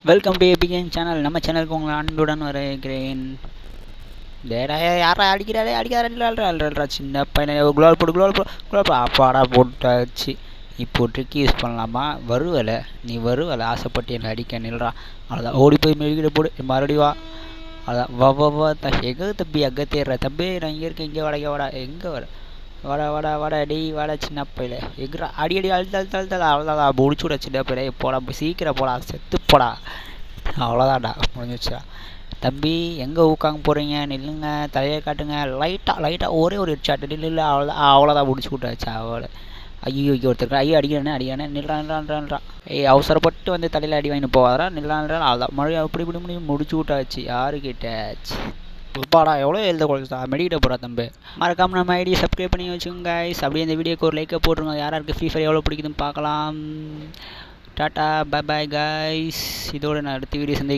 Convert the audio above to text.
Welcome to ஏபிகேன் channel. நம்ம சேனலுக்கு உங்களை அன்புடன் வரவேற்கிறேன். டேடா யாரா அடிக்கிறாரா சின்ன பையனை குளோல் போடு அப்பாடா போட்டாச்சு. இப்போ ட்ரிக் யூஸ் பண்ணலாமா? வருவலை நீ வருவலை ஆசைப்பட்டு என்னை அடிக்க நில்றா. அவ்வளோதான், ஓடி போய் மெழுகிட போடு, மறுபடியும் வா. அதான் வா எங்கே தம்பி அங்கே தேடுற தம்பி? நான் இங்கே இருக்கேன், இங்கே வாடா எங்கே வாடா டேய் வாடா சின்ன பையில எங்கடா? அடி அழுத்தல் அவ்வளோதான், முடிச்சு விட சின்ன பையில. போடா சீக்கிரம் போடா, செத்து போடா. அவ்வளோதான்டா, முடிஞ்சிச்சா தம்பி? எங்கே ஊக்காங்க போகிறீங்க? நில்லுங்க, தலையை காட்டுங்க. லைட்டாக ஒரே ஒரு ஹெட்ஷாட் நில்லு. அவ்வளோதான் முடிச்சு விட்டாச்சு அவளை. ஐயோ ஒருத்தருக்கு அடிக்கிறானே நில்றான். அவசரப்பட்டு வந்து தலையில் அடி வாங்கிட்டு போவாரா? நில்றான். அவ்வளோதான், மழை அப்படி முடிச்சு விட்டாச்சு. யாருக்கிட்டாச்சு பாடா? எவ்வளோ எழுத குறைச்சா மெடிக்கிட்ட போடா தம்பி. மறக்காமல் நம்ம ஐடியை சப்ஸ்கிரைப் பண்ணி வச்சுக்கோங்க கைஸ். அப்படியே இந்த வீடியோக்கு ஒரு லைக்கை போட்டுருங்க. யாருக்கு ஃப்ரீ ஃபயர் எவ்வளோ பிடிக்குதுன்னு பார்க்கலாம். Tata bye guys. இதோட நான் அடுத்த வீடியோ